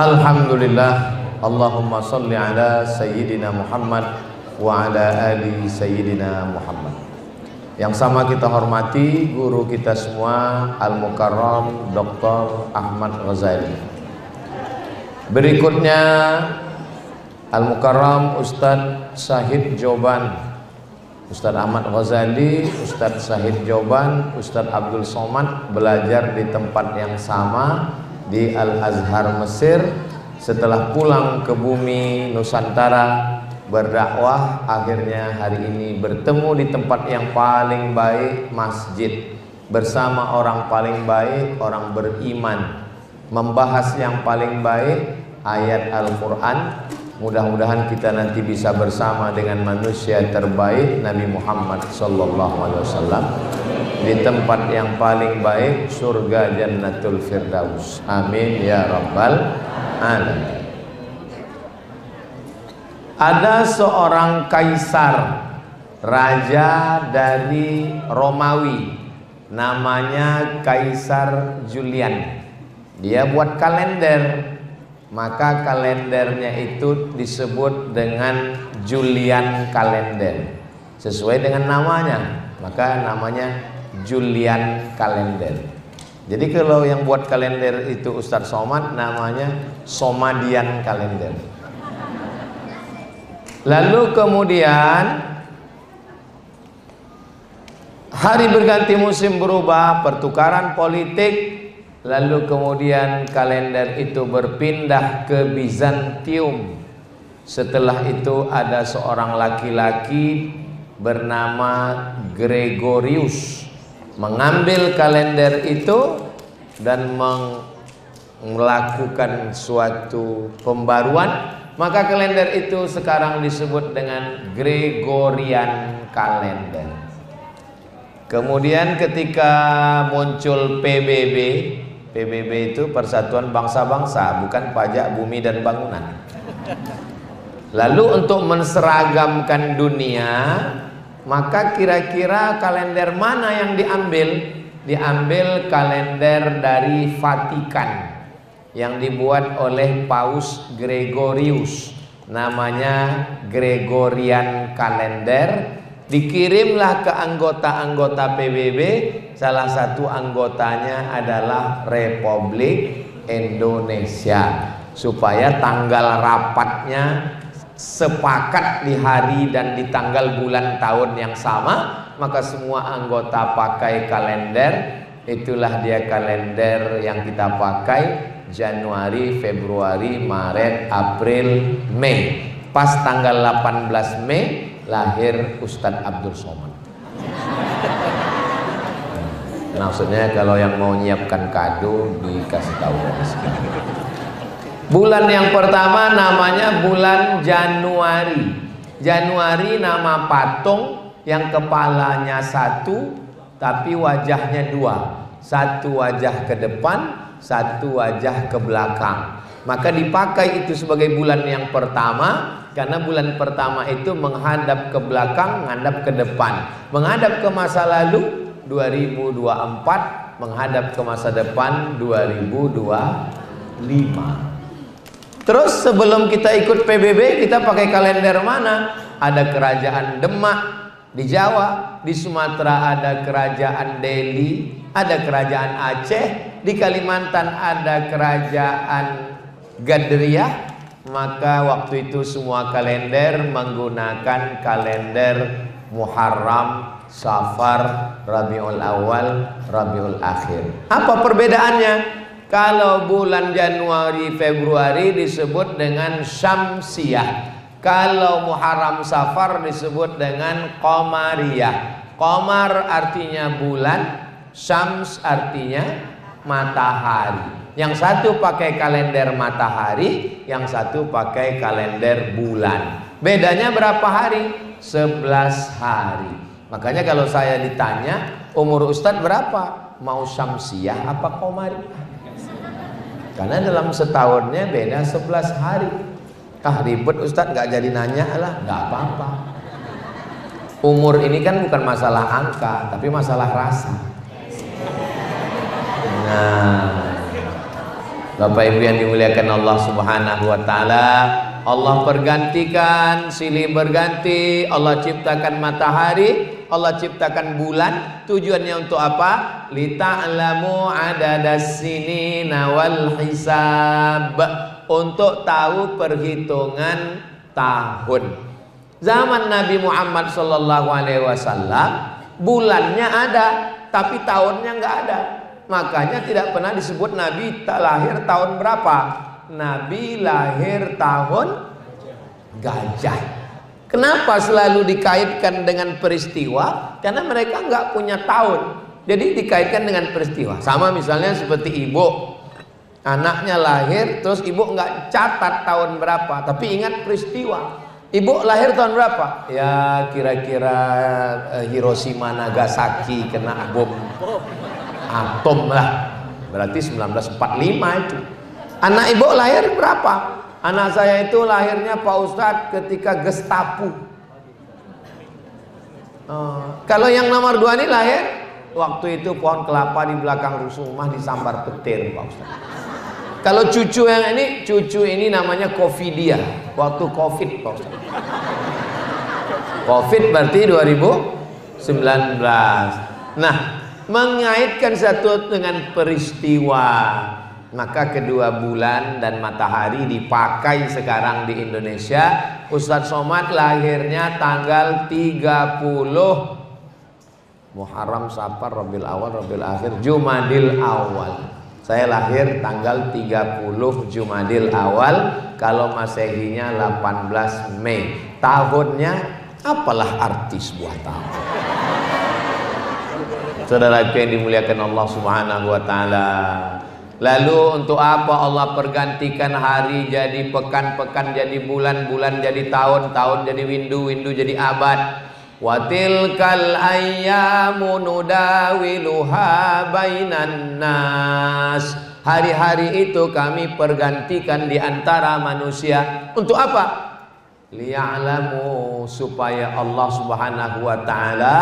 Alhamdulillah, Allahumma salli ala Sayyidina Muhammad wa ala ali Sayyidina Muhammad. Yang sama kita hormati guru kita semua, Al-Mukarram Dr. Ahmad Ghazali. Berikutnya Al-Mukarram Ustadz Syahid Joban, Ustadz Ahmad Ghazali, Ustadz Syahid Joban, Ustadz Abdul Somad belajar di tempat yang sama di Al-Azhar Mesir. Setelah pulang ke bumi Nusantara berdakwah, akhirnya hari ini bertemu di tempat yang paling baik, masjid, bersama orang paling baik, orang beriman, membahas yang paling baik, ayat Al-Quran. Mudah-mudahan kita nanti bisa bersama dengan manusia terbaik Nabi Muhammad SAW di tempat yang paling baik, surga Jannatul Firdaus. Amin ya rabbal alamin. Ada seorang kaisar, raja dari Romawi, namanya Kaisar Julian. Dia buat kalender, maka kalendernya itu disebut dengan Julian kalender, sesuai dengan namanya, maka namanya Julian kalender. Jadi kalau yang buat kalender itu Ustadz Somad, namanya Somadian kalender. Lalu kemudian hari berganti musim berubah, pertukaran politik. Lalu kemudian kalender itu berpindah ke Bizantium. Setelah itu ada seorang laki-laki bernama Gregorius mengambil kalender itu dan melakukan suatu pembaruan. Maka kalender itu sekarang disebut dengan Gregorian kalender. Kemudian ketika muncul PBB itu Persatuan Bangsa-Bangsa, bukan Pajak Bumi dan Bangunan. Lalu untuk menseragamkan dunia, maka kira-kira kalender mana yang diambil? Diambil kalender dari Vatikan yang dibuat oleh Paus Gregorius, namanya Gregorian kalender. Dikirimlah ke anggota-anggota PBB, salah satu anggotanya adalah Republik Indonesia, supaya tanggal rapatnya sepakat di hari dan di tanggal bulan tahun yang sama. Maka semua anggota pakai kalender. Itulah dia kalender yang kita pakai, Januari, Februari, Maret, April, Mei. Pas tanggal 18 Mei lahir Ustadz Abdul Somad. Maksudnya kalau yang mau nyiapkan kado dikasih tahu. Bulan yang pertama namanya bulan Januari. Januari nama patung yang kepalanya satu tapi wajahnya dua. Satu wajah ke depan, satu wajah ke belakang. Maka dipakai itu sebagai bulan yang pertama, karena bulan pertama itu menghadap ke belakang, menghadap ke depan. Menghadap ke masa lalu 2024, menghadap ke masa depan 2025. Terus sebelum kita ikut PBB, kita pakai kalender mana? Ada kerajaan Demak di Jawa, di Sumatera ada kerajaan Delhi, ada kerajaan Aceh, di Kalimantan ada kerajaan Gadriah. Maka waktu itu semua kalender menggunakan kalender Muharram, Safar, Rabiul Awal, Rabiul Akhir. Apa perbedaannya? Kalau bulan Januari, Februari disebut dengan Syamsiyah. Kalau Muharram, Safar disebut dengan Qamariyah. Qamar artinya bulan, Syams artinya matahari. Yang satu pakai kalender matahari, yang satu pakai kalender bulan. Bedanya berapa hari? 11 hari. Makanya kalau saya ditanya, umur Ustadz berapa? Mau Syamsiyah apa Qamariyah? Karena dalam setahunnya beda 11 hari. Ah ribet Ustadz, nggak jadi nanya lah. Nggak apa-apa. Umur ini kan bukan masalah angka, tapi masalah rasa. Nah, Bapak Ibu yang dimuliakan Allah Subhanahu wa taala, Allah pergantikan, silih berganti, Allah ciptakan matahari, Allah ciptakan bulan, tujuannya untuk apa? Lita'lamu adadas sinina wal hisab, untuk tahu perhitungan tahun. Zaman Nabi Muhammad sallallahu alaihi wasallam bulannya ada, tapi tahunnya nggak ada. Makanya tidak pernah disebut Nabi lahir tahun berapa. Nabi lahir tahun gajah. Kenapa selalu dikaitkan dengan peristiwa? Karena mereka nggak punya tahun, jadi dikaitkan dengan peristiwa. Sama misalnya seperti ibu, anaknya lahir, terus ibu nggak catat tahun berapa, tapi ingat peristiwa. Ibu lahir tahun berapa? Ya kira-kira Hiroshima Nagasaki kena bom atom lah, berarti 1945 itu. Anak ibu lahir berapa? Anak saya itu lahirnya Pak Ustadz ketika Gestapo. Kalau yang nomor 2 ini lahir waktu itu pohon kelapa di belakang rumah disambar petir Pak Ustadz. Kalau cucu yang ini, cucu ini namanya Covidia, waktu Covid Pak Ustadz. Covid berarti 2019. Nah, mengaitkan satu dengan peristiwa, maka kedua bulan dan matahari dipakai sekarang di Indonesia. Ustadz Somad lahirnya tanggal 30 Muharram, Safar, Rabiul Awal, Rabiul Akhir, Jumadil Awal. Saya lahir tanggal 30 Jumadil Awal, kalau Masehinya 18 Mei. Tahunnya apalah arti sebuah tahun? Saudaraku yang dimuliakan Allah Subhanahu wa taala. Lalu untuk apa Allah pergantikan hari jadi pekan, pekan jadi bulan, bulan jadi tahun, tahun jadi windu, windu jadi abad. Wa tilkal ayyamu nudawiluha bainan nas. Hari-hari itu kami pergantikan di antara manusia. Untuk apa? Liya'lamu, supaya Allah Subhanahu wa taala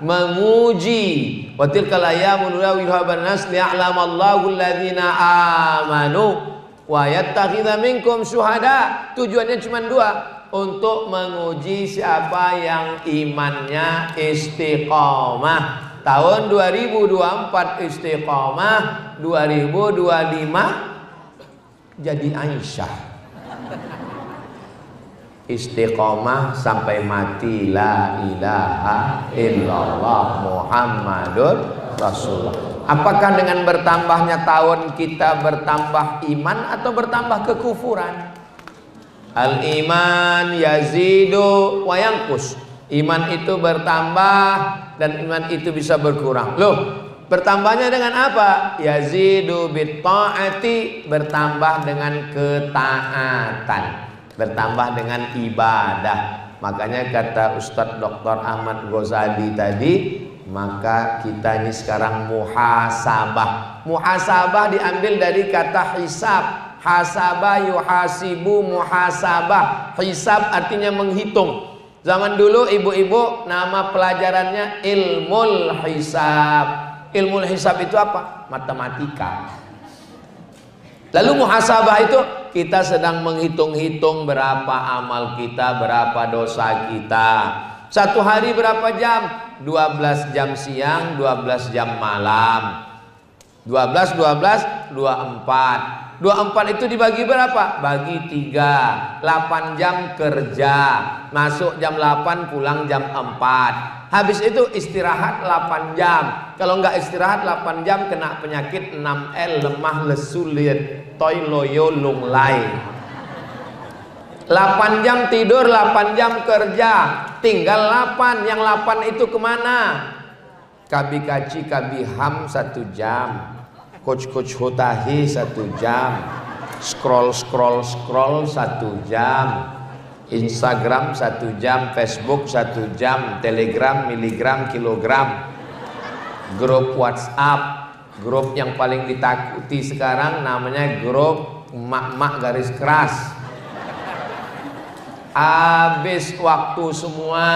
menguji. Wa tilkal ayyamu nudawiluha bainan nas liya'lamallahu alladhina amanu wa yattakhidha minkum syuhada. Tujuannya cuma 2, untuk menguji siapa yang imannya istiqomah. Tahun 2024 istiqomah, 2025 jadi Aisyah. Istiqomah sampai mati, la ilaha illallah Muhammadur Rasulullah. Apakah dengan bertambahnya tahun kita bertambah iman atau bertambah kekufuran? Al iman yazidu wa yanqus. Iman itu bertambah dan iman itu bisa berkurang. Loh, bertambahnya dengan apa? Yazidu bit taati, bertambah dengan ketaatan, bertambah dengan ibadah. Makanya kata Ustadz Dr. Ahmad Ghazali tadi, maka kita ini sekarang muhasabah. Muhasabah diambil dari kata hisab. Hasabah yuhasibu, muhasabah. Hisab artinya menghitung. Zaman dulu ibu-ibu nama pelajarannya ilmul hisab. Ilmul hisab itu apa? Matematika. Lalu muhasabah itu kita sedang menghitung-hitung berapa amal kita, berapa dosa kita. Satu hari berapa jam? 12 jam siang, 12 jam malam. 12, 12, 24. 24 itu dibagi berapa? Bagi 3. 8 jam kerja, masuk jam 8, pulang jam 4. Habis itu istirahat 8 jam. Kalau nggak istirahat 8 jam kena penyakit 6L, lemah, lesu, liat, toy, loyo, lunglai. 8 jam tidur, 8 jam kerja, tinggal 8. Yang 8 itu kemana? Kabi kaci, kabi ham 1 jam, coach hotahi 1 jam, scroll 1 jam, Instagram 1 jam, Facebook 1 jam, Telegram, miligram, kilogram, grup WhatsApp, grup yang paling ditakuti sekarang namanya grup emak-emak garis keras. habis waktu semua.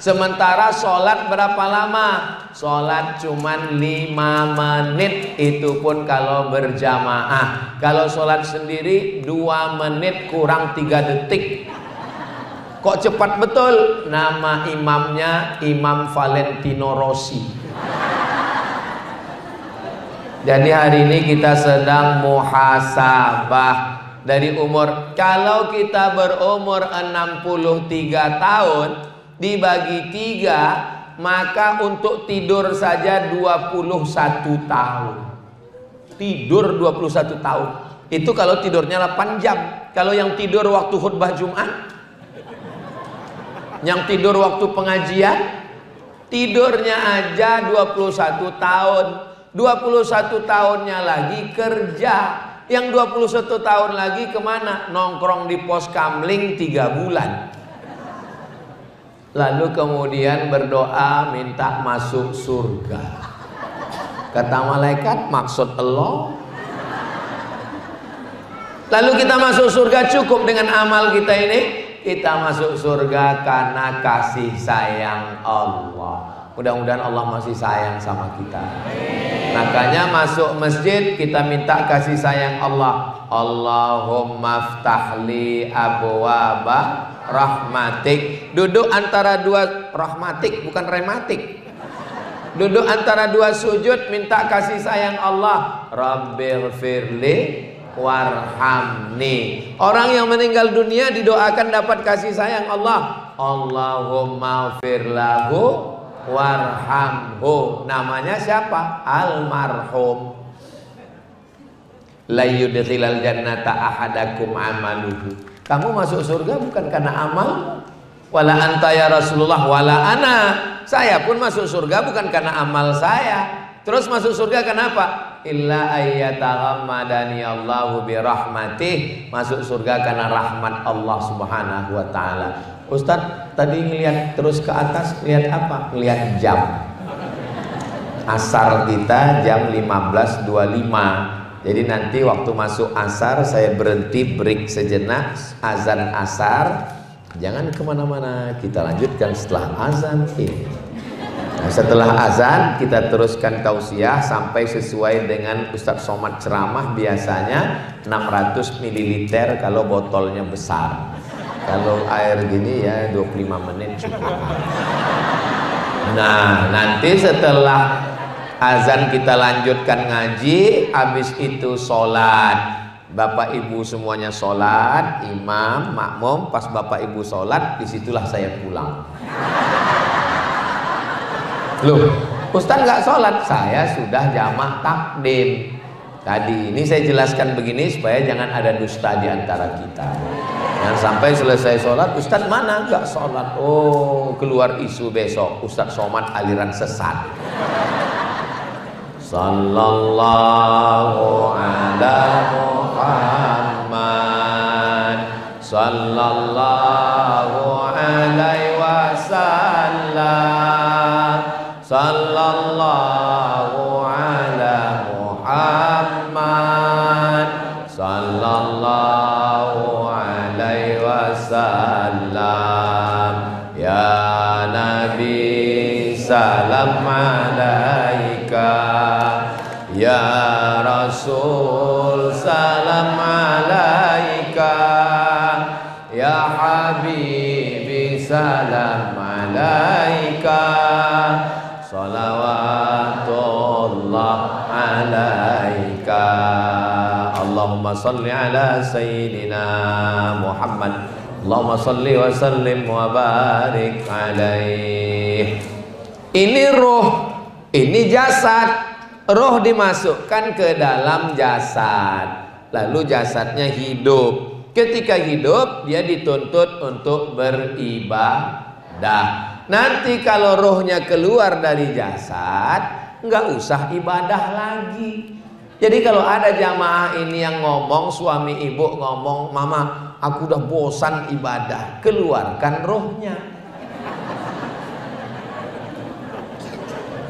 Sementara sholat berapa lama? Sholat cuman 5 menit, itu pun kalau berjamaah. Kalau sholat sendiri 2 menit kurang 3 detik. Kok cepat betul? Nama imamnya Imam Valentino Rossi. Jadi hari ini kita sedang muhasabah dari umur. Kalau kita berumur 63 tahun dibagi 3, maka untuk tidur saja 21 tahun. Tidur 21 tahun. Itu kalau tidurnya 8 jam. Kalau yang tidur waktu khutbah Jumat, yang tidur waktu pengajian, tidurnya aja 21 tahun. 21 tahunnya lagi kerja. Yang 21 tahun lagi kemana? Nongkrong di pos kamling 3 bulan. Lalu kemudian berdoa minta masuk surga. Kata malaikat, maksud Allah. Lalu kita masuk surga cukup dengan amal kita ini. Kita masuk surga karena kasih sayang Allah. Mudah-mudahan Allah masih sayang sama kita. Makanya masuk masjid kita minta kasih sayang Allah. Allahumma ftahli abwaba rahmatik. Duduk antara 2 rahmatik, bukan rematik. Duduk antara 2 sujud minta kasih sayang Allah. Rabbighfirli warhamni. Orang yang meninggal dunia didoakan dapat kasih sayang Allah. Allahumma firlahu warhamhu. Namanya siapa? Almarhum. La yudkhilal jannata ahadakum amaluhu. Kamu masuk surga bukan karena amal. Wala anta ya Rasulullah wala ana. Saya pun masuk surga bukan karena amal saya. Terus masuk surga kenapa? Illa ayyataghammadani Allahu birahmatih. Masuk surga karena rahmat Allah Subhanahu wa taala. Ustadz tadi ngelihat terus ke atas, lihat apa? Lihat jam. Asar kita jam 15.25. Jadi nanti waktu masuk asar saya berhenti break sejenak, azan asar. Jangan kemana-mana, kita lanjutkan setelah azan ini. Nah, setelah azan kita teruskan tausiah sampai sesuai dengan Ustadz Somad ceramah, biasanya 600 ml kalau botolnya besar. Kalau air gini ya 25 menit cukup. Nah, nanti setelah azan kita lanjutkan ngaji, habis itu sholat. Bapak ibu semuanya sholat, imam, makmum. Pas bapak ibu sholat, disitulah saya pulang. Loh, Ustadz nggak sholat? Saya sudah jamak takdim. Tadi ini saya jelaskan begini supaya jangan ada dusta di antara kita. Jangan sampai selesai sholat, Ustadz mana? Nggak sholat. Oh, keluar isu besok Ustadz Somad aliran sesat. Sallallahu ala Muhammad, sallallahu alaihi wasallam, sallallahu ala Muhammad, sallallahu alaihi wasallam. Ya Nabi salam alaika, ya Rasul salam alaika, ya Habibi salam alaika, salawatullah alaika. Allahumma salli ala Sayyidina Muhammad, Allahumma salli wa sallim wa barik alaih. Ini ruh, ini jasad. Roh dimasukkan ke dalam jasad, lalu jasadnya hidup. Ketika hidup dia dituntut untuk beribadah. Nanti kalau rohnya keluar dari jasad, nggak usah ibadah lagi. Jadi kalau ada jamaah ini yang ngomong, suami ibu ngomong, mama aku udah bosan ibadah, keluarkan rohnya.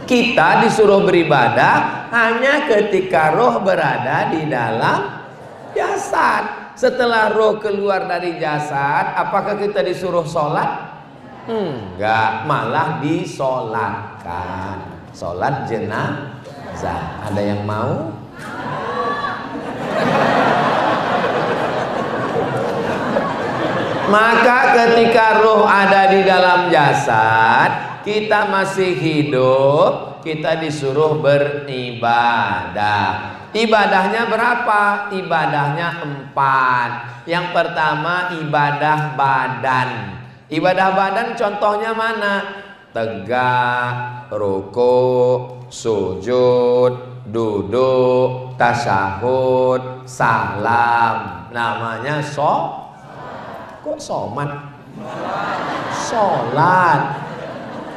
Kita disuruh beribadah hanya ketika roh berada di dalam jasad. Setelah roh keluar dari jasad, apakah kita disuruh sholat? Enggak, malah disolatkan. Sholat jenazah. Ada yang mau? Maka ketika roh ada di dalam jasad, kita masih hidup, kita disuruh beribadah. Ibadahnya berapa? Ibadahnya 4. Yang pertama ibadah badan. Ibadah badan contohnya mana? Tegak, rukuk, sujud, duduk, tasyahud, salam. Namanya kok somat? Sholat.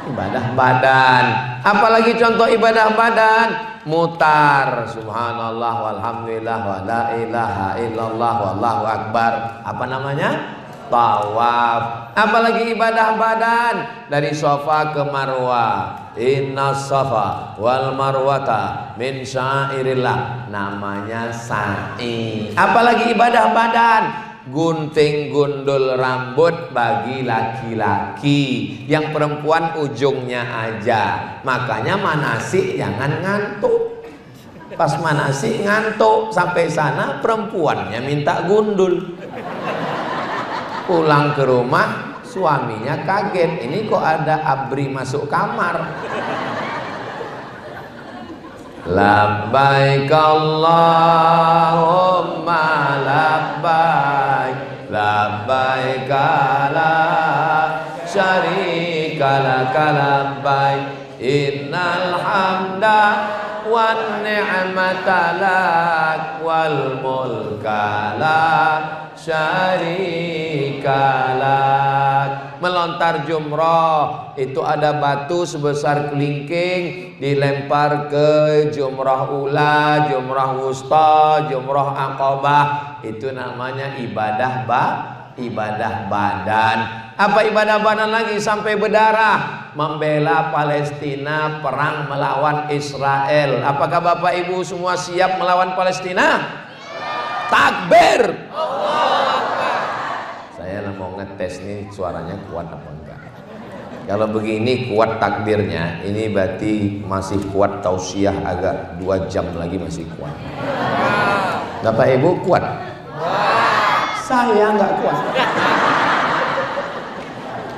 Ibadah badan. Apalagi contoh ibadah badan? Mutar, subhanallah walhamdulillah wa la ilaha illallah wallahu akbar. Apa namanya? Tawaf. Apalagi ibadah badan? Dari Safa ke Marwah. Inna safa wal marwata min syairillah. Namanya sa'i. Apalagi ibadah badan? Gunting gundul rambut bagi laki-laki, yang perempuan ujungnya aja. Makanya manasik jangan ngantuk. Pas manasik ngantuk, sampai sana perempuannya minta gundul. Pulang ke rumah suaminya kaget, ini kok ada abri masuk kamar. Labbaik Allahumma labbaik, labbaik la syarika laka labbaik, innal hamda wan ni'mata lak wal mulka la syarika lak. Melontar jumrah itu ada batu sebesar kelingking dilempar ke jumrah ula, jumrah wusta, jumrah aqabah. Itu namanya ibadah badan. Apa ibadah badan lagi? Sampai berdarah, membela Palestina, perang melawan Israel. Apakah Bapak Ibu semua siap melawan Palestina? Takbir. Saya mau ngetes nih suaranya kuat apa enggak. Kalau begini kuat takbirnya, ini berarti masih kuat tausiah, agak 2 jam lagi masih kuat. Bapak Ibu kuat? Saya nggak kuat.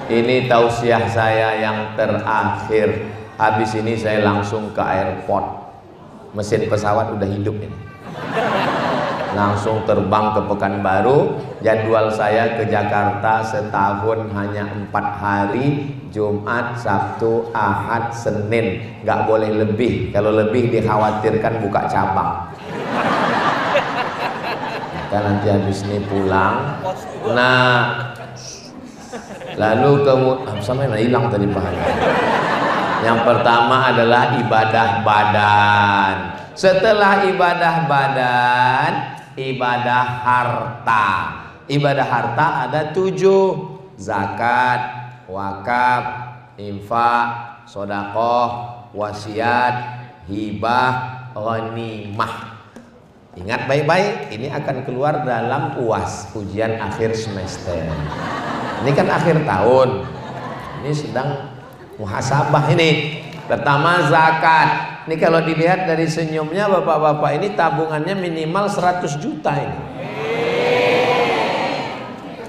Ini tausiah saya yang terakhir. Habis ini saya langsung ke airport. Mesin pesawat udah hidup ini. Langsung terbang ke Pekanbaru. Jadwal saya ke Jakarta setahun hanya 4 hari, Jumat, Sabtu, Ahad, Senin. Nggak boleh lebih. Kalau lebih dikhawatirkan buka cabang. Maka nanti habis ini pulang. Nah, lalu sampai hilang tadi pahala. Yang pertama adalah ibadah badan. Setelah ibadah badan, ibadah harta. Ibadah harta ada 7: zakat, wakaf, infak, sedekah, wasiat, hibah, ghanimah. Ingat baik-baik, ini akan keluar dalam UAS, ujian akhir semester. Ini kan akhir tahun. Ini sedang muhasabah ini. Pertama zakat. Ini kalau dilihat dari senyumnya bapak-bapak ini tabungannya minimal 100 juta ini.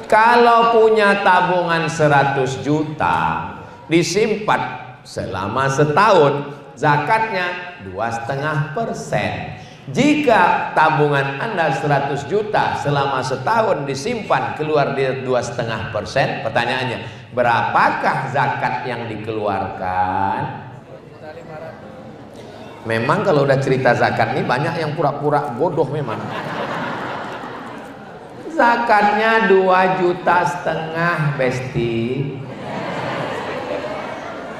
Kalau punya tabungan 100 juta disimpan selama setahun, zakatnya 2,5%. Jika tabungan Anda 100 juta selama setahun disimpan keluar di 2,5%, pertanyaannya, berapakah zakat yang dikeluarkan? Memang kalau udah cerita zakat ini banyak yang pura-pura bodoh memang. Zakatnya 2,5 juta, Besti.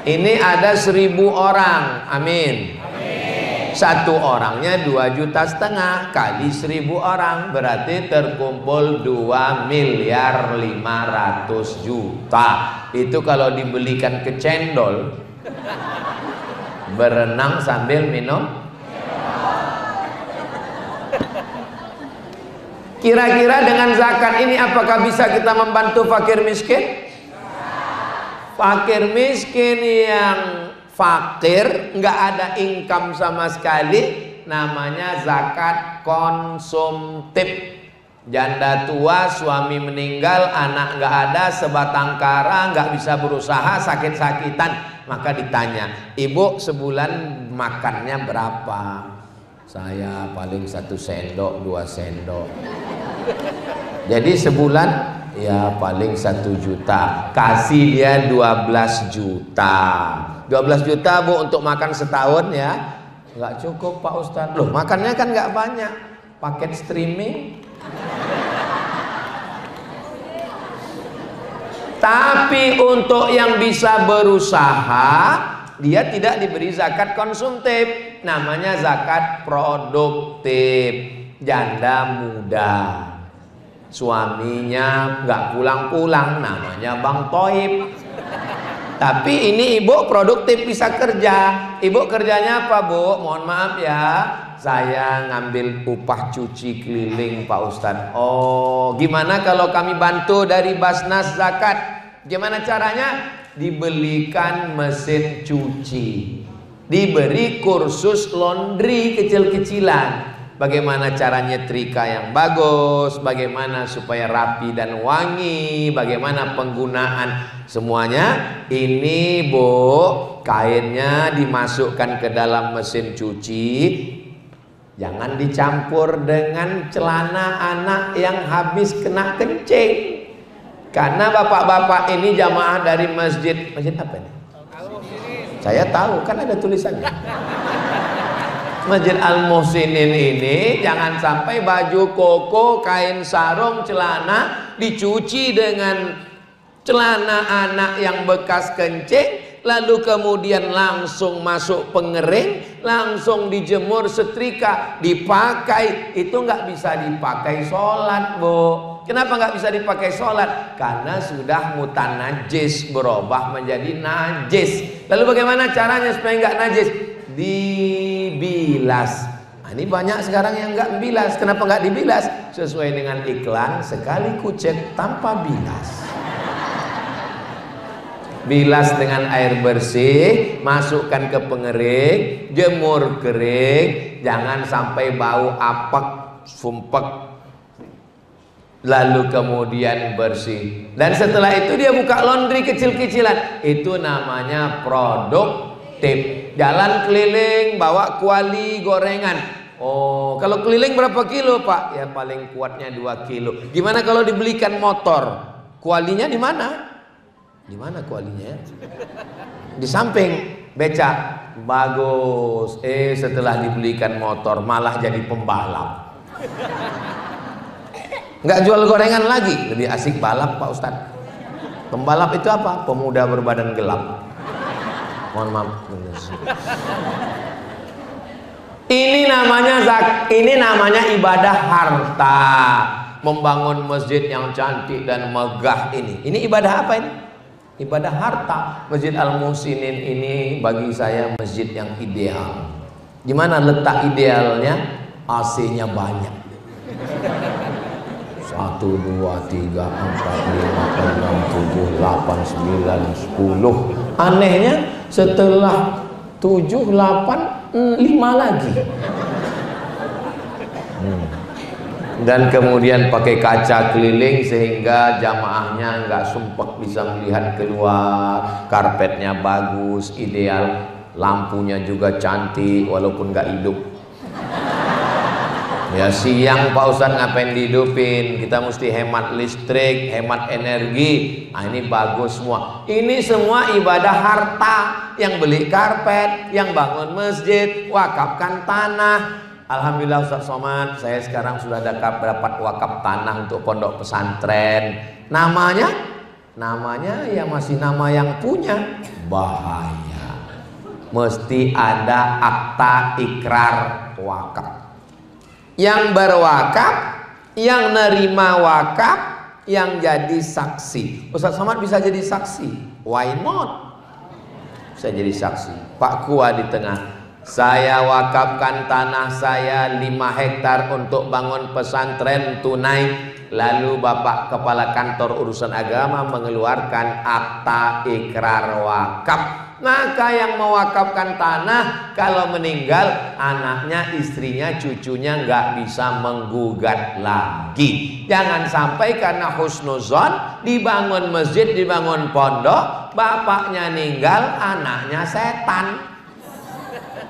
Ini ada 1.000 orang, amin. Satu orangnya 2,5 juta kali 1.000 orang berarti terkumpul 2.500.000.000. Itu kalau dibelikan ke cendol, berenang sambil minum. Kira-kira dengan zakat ini apakah bisa kita membantu fakir miskin? Fakir miskin yang fakir, nggak ada income sama sekali, namanya zakat konsumtif. Janda tua, suami meninggal, anak nggak ada, sebatang kara, nggak bisa berusaha, sakit-sakitan, maka ditanya, ibu sebulan makannya berapa? Saya paling 1 sendok 2 sendok. Jadi sebulan ya paling 1 juta. Kasih dia 12 juta. 12 juta Bu untuk makan setahun ya. Nggak cukup Pak Ustadz. Loh makannya kan nggak banyak. Paket streaming. Tapi untuk yang bisa berusaha, dia tidak diberi zakat konsumtif. Namanya zakat produktif. Janda muda, suaminya nggak pulang-pulang, namanya Bang Toib. Tapi ini ibu produktif, bisa kerja. Ibu kerjanya apa Bu? Mohon maaf ya, saya ngambil upah cuci keliling Pak Ustadz. Oh gimana kalau kami bantu dari Basnas Zakat? Gimana caranya? Dibelikan mesin cuci, diberi kursus laundry kecil-kecilan. Bagaimana cara nyetrika yang bagus, bagaimana supaya rapi dan wangi, bagaimana penggunaan semuanya. Ini Bu, kainnya dimasukkan ke dalam mesin cuci, jangan dicampur dengan celana anak yang habis kena kencing. Karena bapak-bapak ini jamaah dari masjid apa ini? Saya tahu, kan ada tulisannya. Masjid Al-Muhsinin ini jangan sampai baju koko, kain sarung, celana dicuci dengan celana anak yang bekas kencing, lalu kemudian langsung masuk pengering, langsung dijemur setrika, dipakai. Itu nggak bisa dipakai sholat Bu. Kenapa nggak bisa dipakai sholat? Karena sudah mutanajis, berubah menjadi najis. Lalu bagaimana caranya supaya nggak najis? Dibilas. Nah, ini banyak sekarang yang nggak bilas. Kenapa nggak dibilas? Sesuai dengan iklan, sekali kucek tanpa bilas. Bilas dengan air bersih, masukkan ke pengering, jemur kering, jangan sampai bau apek, sumpek, lalu kemudian bersih. Dan setelah itu dia buka laundry kecil-kecilan. Itu namanya produktif. Jalan keliling bawa kuali gorengan. Oh, kalau keliling berapa kilo Pak? Ya paling kuatnya 2 kilo. Gimana kalau dibelikan motor? Kualinya di mana? Di mana kualinya? Di samping becak. Bagus. Setelah dibelikan motor malah jadi pembalap. Nggak jual gorengan lagi, lebih asik balap Pak Ustadz. Pembalap itu apa? Pemuda berbadan gelap. Mohon maaf. Ini namanya ibadah harta. Membangun masjid yang cantik dan megah ini. Ini ibadah apa ini? Ibadah harta. Masjid Al-Muhsinin ini bagi saya masjid yang ideal. Gimana letak idealnya? AC-nya banyak. 1, 2, 3, 4, 5, 6, 7, 8, 9, 10. Anehnya setelah 7, 8, 5 lagi. Dan kemudian pakai kaca keliling sehingga jamaahnya nggak sumpek, bisa melihat keluar. Karpetnya bagus, ideal. Lampunya juga cantik walaupun nggak hidup. Ya siang Pak Ustadz ngapain dihidupin? Kita mesti hemat listrik, hemat energi. Nah ini bagus semua. Ini semua ibadah harta. Yang beli karpet, yang bangun masjid, wakafkan tanah. Alhamdulillah Ustadz Somad, saya sekarang sudah dapat wakaf tanah untuk pondok pesantren. Namanya ya masih nama yang punya. Bahaya. Mesti ada akta ikrar wakaf. Yang berwakaf, yang nerima wakaf, yang jadi saksi. Ustadz Somad bisa jadi saksi. Why not? Bisa jadi saksi. Pak Kua di tengah. Saya wakafkan tanah saya 5 hektar untuk bangun pesantren tunai. Lalu Bapak Kepala Kantor Urusan Agama mengeluarkan akta ikrar wakaf. Maka yang mewakafkan tanah kalau meninggal, anaknya, istrinya, cucunya nggak bisa menggugat lagi. Jangan sampai karena husnuzon dibangun masjid, dibangun pondok, bapaknya meninggal, anaknya setan.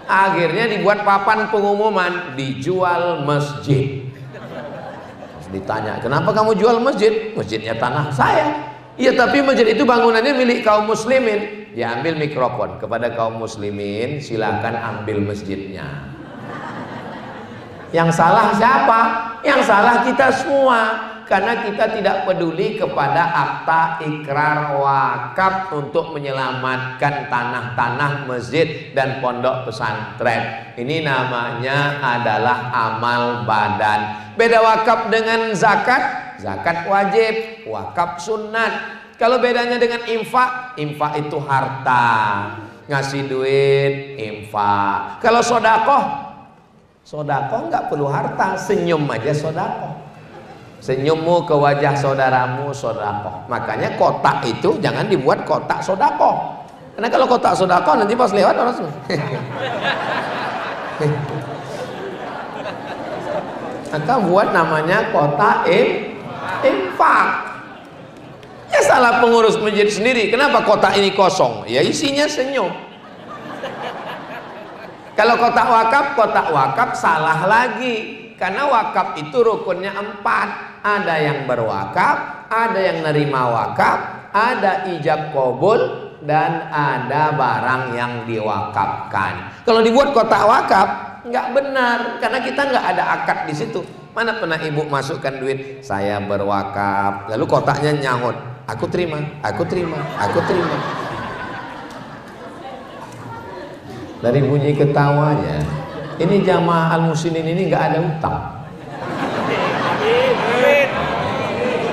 Akhirnya dibuat papan pengumuman, dijual masjid. Terus ditanya, kenapa kamu jual masjid? Masjidnya tanah saya. Iya, tapi masjid itu bangunannya milik kaum muslimin. Diambil mikrofon kepada kaum muslimin, silakan ambil masjidnya. Yang salah siapa? Yang salah kita semua, karena kita tidak peduli kepada akta ikrar wakaf untuk menyelamatkan tanah-tanah masjid dan pondok pesantren. Ini namanya adalah amal badan. Beda wakaf dengan zakat. Zakat wajib, wakaf sunat. Kalau bedanya dengan infak, infak itu harta, ngasih duit, infak. Kalau sodakoh, sodakoh nggak perlu harta, senyum aja sodakoh. Senyummu ke wajah saudaramu sodakoh. Makanya kotak itu jangan dibuat kotak sodakoh. Karena kalau kotak sodakoh nanti pas lewat orang semua. Maka buat namanya kotak infak. Ya salah pengurus masjid sendiri. Kenapa kotak ini kosong? Ya isinya senyum. Kalau kotak wakaf salah lagi. Karena wakaf itu rukunnya 4. Ada yang berwakaf, ada yang nerima wakaf, ada ijab kabul, dan ada barang yang diwakafkan. Kalau dibuat kotak wakaf nggak benar, karena kita nggak ada akad di situ. Mana pernah ibu masukkan duit, saya berwakaf, lalu kotaknya nyahut, aku terima, aku terima, aku terima. Dari bunyi ketawanya, ini jamaah al-muslimin ini nggak ada utang.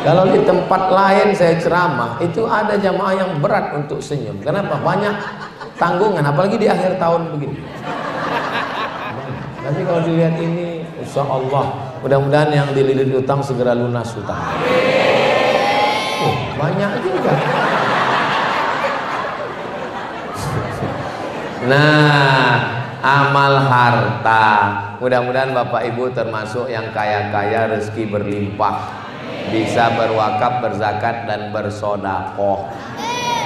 Kalau di tempat lain saya ceramah, itu ada jamaah yang berat untuk senyum. Kenapa? Banyak tanggungan, apalagi di akhir tahun begini. Tapi kalau dilihat ini, insya Allah, mudah-mudahan yang dililit utang segera lunas utang. Banyak juga. Nah, amal harta. Mudah-mudahan Bapak Ibu termasuk yang kaya-kaya, rezeki berlimpah, bisa berwakaf, berzakat, dan bersodakoh.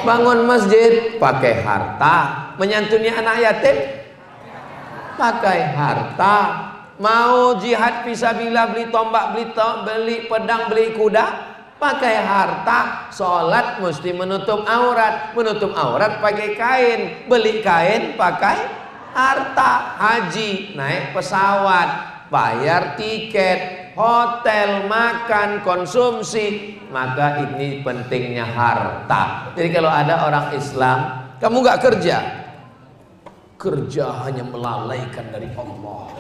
Bangun masjid pakai harta, menyantuni anak yatim pakai harta, mau jihad fisabilillah, beli tombak, beli pedang, beli kuda pakai harta. Sholat mesti menutup aurat pakai kain, beli kain pakai harta. Haji naik pesawat, bayar tiket, hotel, makan, konsumsi. Maka ini pentingnya harta. Jadi kalau ada orang Islam, kamu nggak kerja hanya melalaikan dari Allah.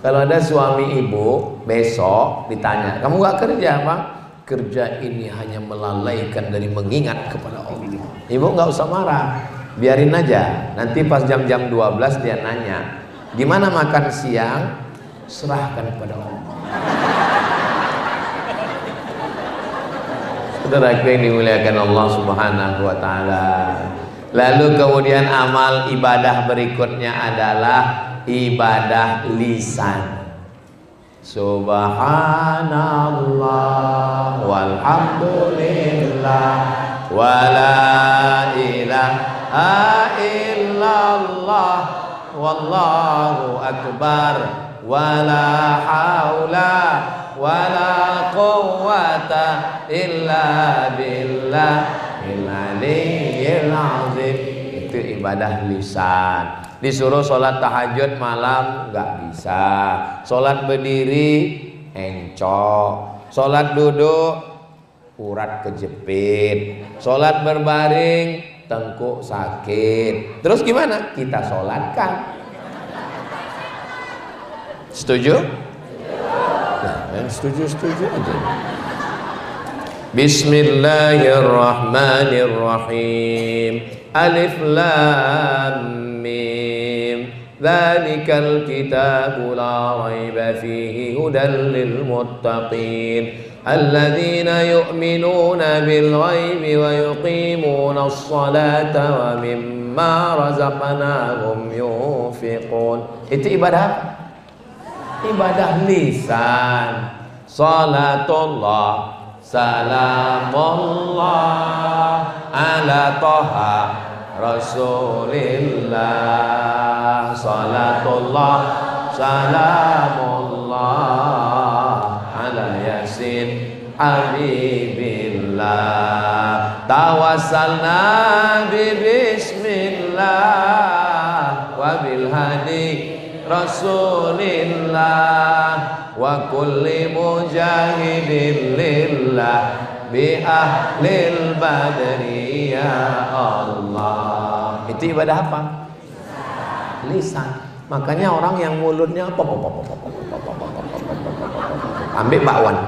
Kalau ada suami ibu besok ditanya, kamu nggak kerja Bang? Kerja ini hanya melalaikan dari mengingat kepada Allah. Ibu nggak usah marah, biarin aja. Nanti pas jam-jam 12 dia nanya, gimana makan siang? Serahkan kepada Allah. Saudara yang dimuliakan Allah Subhanahu wa taala. Lalu kemudian amal ibadah berikutnya adalah ibadah lisan. Subhanallah walhamdulillah wala ilaha illallah wallahu akbar wala haula wala quwwata illa billahil aliyyil azim. Itu ibadah lisan. Disuruh sholat tahajud malam nggak bisa, sholat berdiri encok, sholat duduk urat kejepit, sholat berbaring tengkuk sakit. Terus gimana? Kita sholatkan. Setuju? Nah, yang setuju aja. Bismillahirrahmanirrahim. Alif Lam Mim. Dzalikal kitabu la raiba fihi hudal lil muttaqin. Alladzina yu'minuna bil ghaibi wa yuqimuna as-salata wa mimma razaqnahum yunfiqun. Itu ibadah apa? Ibadah lisan. Salatullah, salamullah ala toha Rasulillah. Salatullah, salamullah ala yasin habibillah. Tawassalna bi bismillah wa bil hadi Rasulillah wa kulli mujahidin lillah bi ahlil badri ya Allah. Itu ibadah apa? Lisan. Makanya orang yang mulutnya ambil bakwan,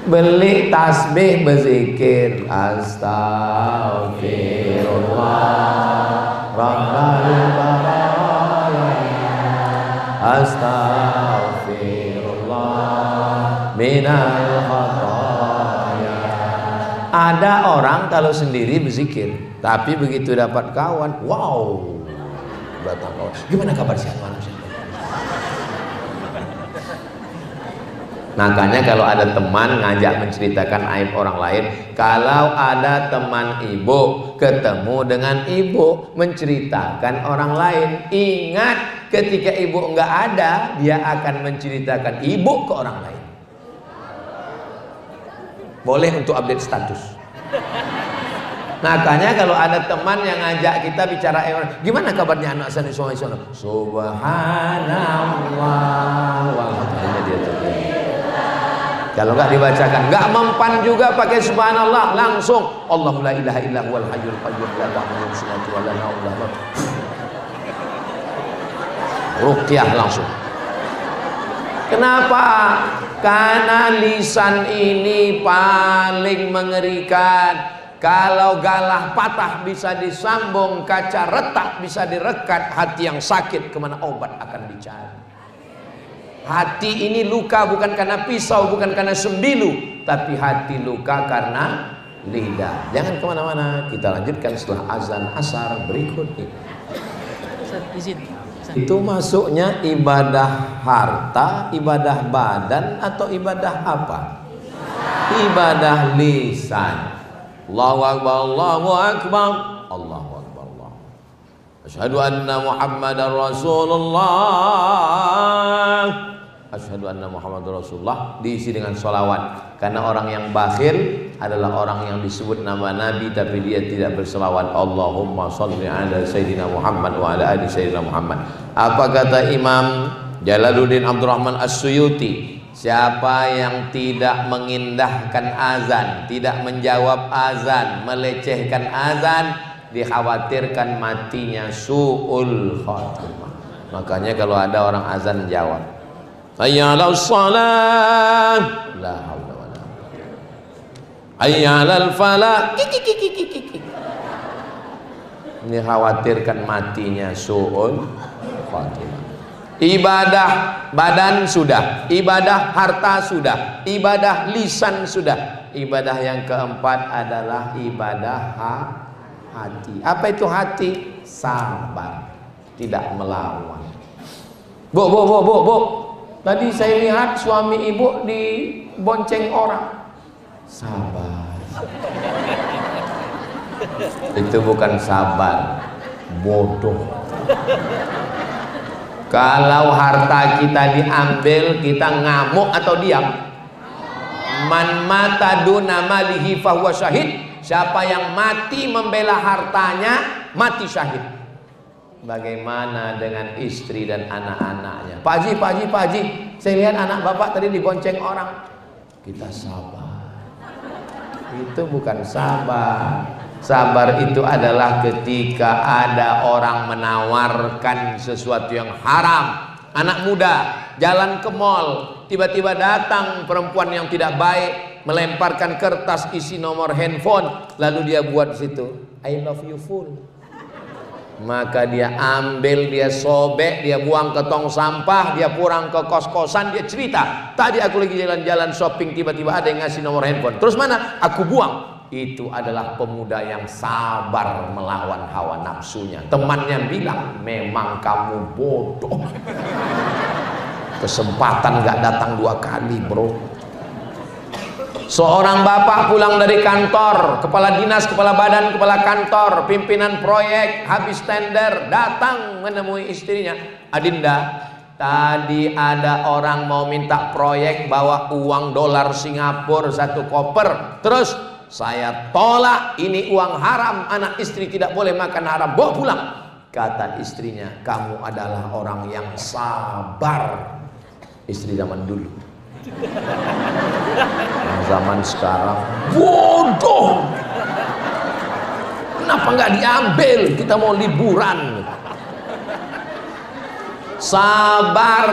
beli tasbih berzikir astagfirullah rabbal baraya astagfirullah minal khataya. Ada orang kalau sendiri berzikir, tapi begitu dapat kawan, wow, datang kawan, gimana kabar siapa? Makanya kalau ada teman ngajak menceritakan aib orang lain, kalau ada teman ibu ketemu dengan ibu menceritakan orang lain, ingat ketika ibu enggak ada, dia akan menceritakan ibu ke orang lain. Boleh untuk update status. Makanya kalau ada teman yang ngajak kita bicara, gimana kabarnya anak saya di sana? Subhanallah. Wah, dia tuh. Kalau nggak dibacakan, nggak mempan juga pakai subhanallah, langsung Allahu la ilaha illa huwal hayyul qayyum la ta'khudhuhu sinatun wa la nawm. Ruqyah langsung. Kenapa? Karena lisan ini paling mengerikan. Kalau galah patah bisa disambung, kaca retak bisa direkat, hati yang sakit kemana obat akan dicari. Hati ini luka bukan karena pisau, bukan karena sembilu, tapi hati luka karena lidah. Jangan kemana-mana, kita lanjutkan setelah azan asar berikut ini. Itu masuknya ibadah harta, ibadah badan, atau ibadah apa? Ibadah lisan. Allahu Akbar, Allahu Akbar, Allahu Akbar, Allah. Asyhadu anna Muhammadar Rasulullah. Asyhadu anna Muhammadar Rasulullah diisi dengan sholawat. Karena orang yang bakhil adalah orang yang disebut nama Nabi tapi dia tidak berselawat. Allahumma sholli ala Sayyidina Muhammad wa ala ali Sayyidina Muhammad. Apa kata Imam Jalaluddin Abdurrahman As-Suyuti? Siapa yang tidak mengindahkan azan, tidak menjawab azan, melecehkan azan, dikhawatirkan matinya su'ul khatimah. Makanya kalau ada orang azan jawab, hayya 'alas shalah, la haula wala quwwata, hayya 'alal falah, ini khawatirkan matinya su'ul khatimah. Ibadah badan sudah, ibadah harta sudah, ibadah lisan sudah. Ibadah yang keempat adalah ibadah hati. Apa itu hati? Sabar, tidak melawan. Bu. Tadi saya lihat suami ibu dibonceng orang. Sabar. Itu bukan sabar, bodoh. Kalau harta kita diambil, kita ngamuk atau diam? Man mata duna malihi fahuwa syahid. Siapa yang mati membela hartanya, mati syahid. Bagaimana dengan istri dan anak-anaknya? Pak Haji, saya lihat anak bapak tadi dibonceng orang. Kita sabar. Itu bukan sabar. Sabar itu adalah ketika ada orang menawarkan sesuatu yang haram. Anak muda jalan ke mall, tiba-tiba datang perempuan yang tidak baik, melemparkan kertas isi nomor handphone, lalu dia buat di situ I love you full. Maka dia ambil, dia sobek, dia buang ke tong sampah, dia pulang ke kos-kosan, dia cerita, tadi aku lagi jalan-jalan shopping, tiba-tiba ada yang ngasih nomor handphone. Terus mana? Aku buang. Itu adalah pemuda yang sabar melawan hawa nafsunya. Temannya bilang, memang kamu bodoh. Kesempatan gak datang 2 kali, bro. Seorang bapak pulang dari kantor, kepala dinas, kepala badan, kepala kantor, pimpinan proyek, habis tender, datang menemui istrinya. Adinda, tadi ada orang mau minta proyek, bawa uang dolar Singapura 1 koper. Terus saya tolak, ini uang haram, anak istri tidak boleh makan haram, bawa pulang. Kata istrinya, kamu adalah orang yang sabar. Istri zaman dulu. Yang zaman sekarang bodoh. Kenapa nggak diambil? Kita mau liburan. Sabar,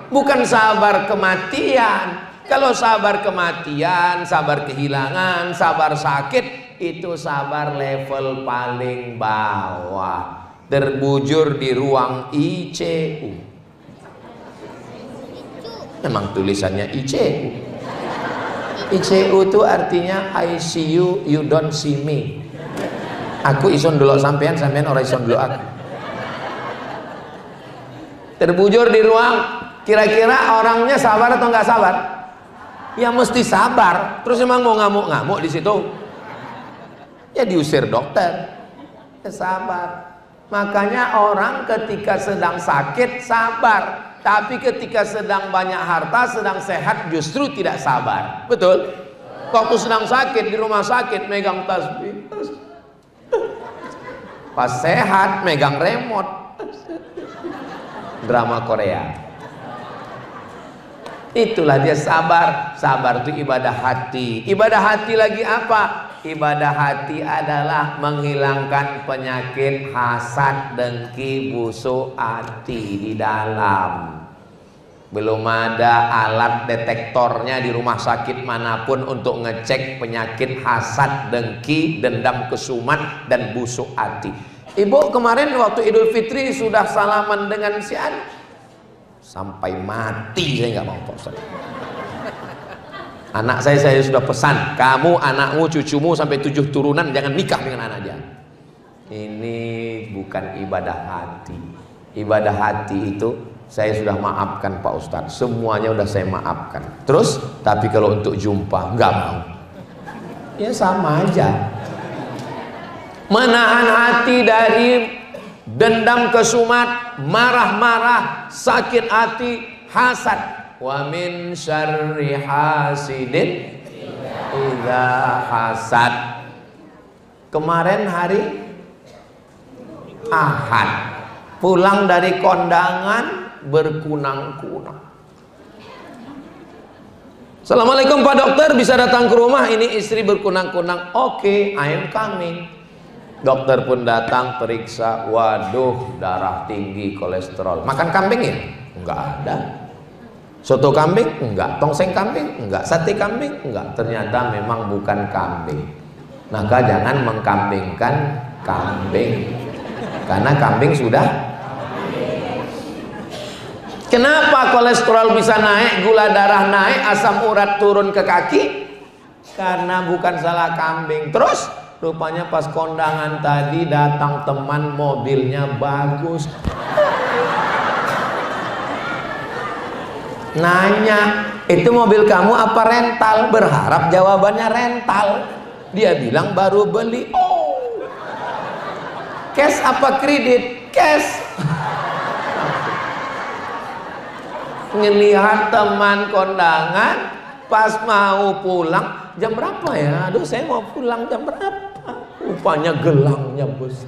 bukan sabar kematian. Kalau sabar kematian, sabar kehilangan, sabar sakit, itu sabar level paling bawah. Terbujur di ruang ICU. Memang tulisannya ICU. ICU itu artinya I see you, you don't see me. Aku ison dulu sampean, sampean orang ison dulu aku. Terbujur di ruang, kira-kira orangnya sabar atau nggak sabar? Ya mesti sabar. Terus emang mau ngamuk-ngamuk di situ? Ya diusir dokter. Ya sabar. Makanya orang ketika sedang sakit sabar. Tapi ketika sedang banyak harta, sedang sehat justru tidak sabar. Betul? Waktu sedang sakit di rumah sakit megang tasbih. Pas sehat megang remote. Drama Korea. Itulah dia sabar. Sabar itu ibadah hati. Ibadah hati lagi apa? Ibadah hati adalah menghilangkan penyakit hasad, dengki, busuk hati di dalam. Belum ada alat detektornya di rumah sakit manapun untuk ngecek penyakit hasad, dengki, dendam kesumat, dan busuk hati. Ibu kemarin waktu Idul Fitri sudah salaman dengan si An. Sampai mati saya nggak mau, Pak Ustaz. Anak saya sudah pesan, kamu, anakmu, cucumu sampai 7 turunan jangan nikah dengan anak dia. Ini bukan ibadah hati. Ibadah hati itu saya sudah maafkan Pak Ustadz, semuanya udah saya maafkan. Terus, tapi kalau untuk jumpa nggak mau. Ya sama aja. Menahan hati dari dendam kesumat, marah-marah, sakit hati, hasad. Wa min syarri hasidin idza hasad. Kemarin hari Ahad, pulang dari kondangan berkunang-kunang. Assalamualaikum Pak Dokter, bisa datang ke rumah, ini istri berkunang-kunang. Oke, I am coming. Dokter pun datang, periksa, waduh darah tinggi, kolesterol. Makan kambing ya? Enggak ada. Soto kambing? Enggak. Tongseng kambing? Enggak. Sate kambing? Enggak. Ternyata memang bukan kambing. Maka jangan mengkambingkan kambing, karena kambing sudah. Kenapa kolesterol bisa naik, gula darah naik, asam urat turun ke kaki? Karena bukan salah kambing. Terus rupanya pas kondangan tadi datang teman, mobilnya bagus. Nanya, itu mobil kamu apa rental? Berharap jawabannya rental. Dia bilang baru beli. Oh, cash apa kredit? Cash. Ngelihat teman kondangan, pas mau pulang, jam berapa ya? Aduh, saya mau pulang jam berapa? Rupanya gelangnya bos.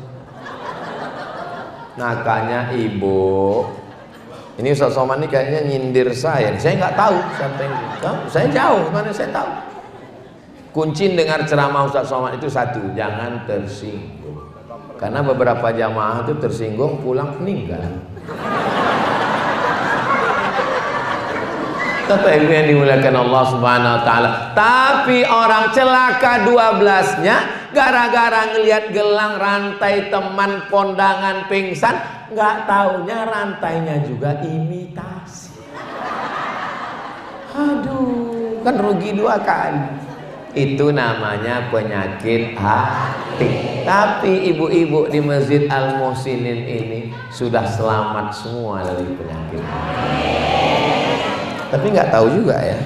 Nakanya ibu. Ini Ustaz Somad ini kayaknya nyindir saya nggak tahu siapa yang saya jauh, mana saya tahu. Kunci dengar ceramah Ustaz Somad itu satu, jangan tersinggung. Karena beberapa jamaah itu tersinggung pulang meninggal. Bapak Ibu yang dimuliakan Allah Subhanahu wa taala. Tapi orang celaka 12-nya gara-gara ngelihat gelang rantai teman kondangan pingsan, nggak taunya rantainya juga imitasi. Aduh, kan rugi 2 kali. Itu namanya penyakit hati. Tapi ibu-ibu di Masjid Al-Muhsinin ini sudah selamat semua dari penyakit hati. Tapi nggak tahu juga ya.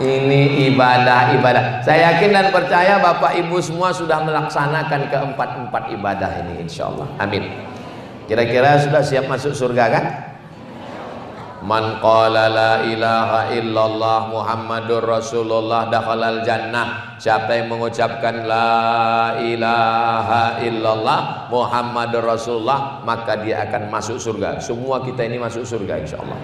Ini ibadah. Saya yakin dan percaya Bapak Ibu semua sudah melaksanakan keempat ibadah ini, insya Allah. Amin. Kira-kira sudah siap masuk surga kan? Man qala la ilaha illallah Muhammadur Rasulullah dakhalal jannah. Siapa yang mengucapkan la ilaha illallah Muhammadur Rasulullah, maka dia akan masuk surga. Semua kita ini masuk surga insyaallah.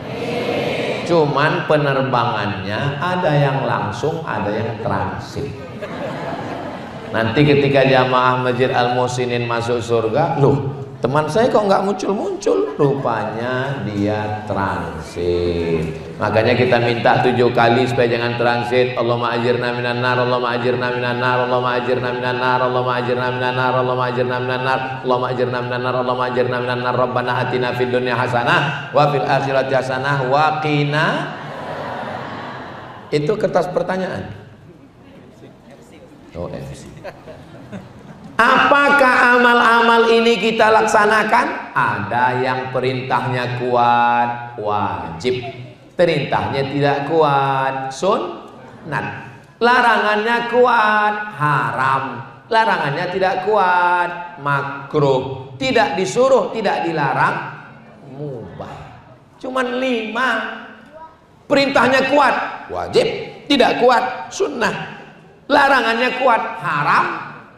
Cuman penerbangannya ada yang langsung, ada yang transit. Nanti ketika jamaah Masjid Al-Muhsinin masuk surga, loh, teman saya kok nggak muncul-muncul? Rupanya dia transit. Makanya kita minta 7 kali supaya jangan transit. Allahumma ajirna minan nar, Allahumma ajirna minan nar, Allahumma ajirna minan nar, Allahumma ajirna minan nar, Allahumma ajirna minan nar, Allahumma ajirna minan nar, Allahumma ajirna minan nar. Rabbana atina fid dunya hasanah wa fil akhirati hasanah wa qina. Itu kertas pertanyaan. Oh, MC. Apakah amal-amal ini kita laksanakan? Ada yang perintahnya kuat, wajib. Perintahnya tidak kuat, sunnat. Larangannya kuat, haram. Larangannya tidak kuat, makruh. Tidak disuruh, tidak dilarang, mubah. Cuman 5. Perintahnya kuat, wajib. Tidak kuat, sunnah. Larangannya kuat, haram.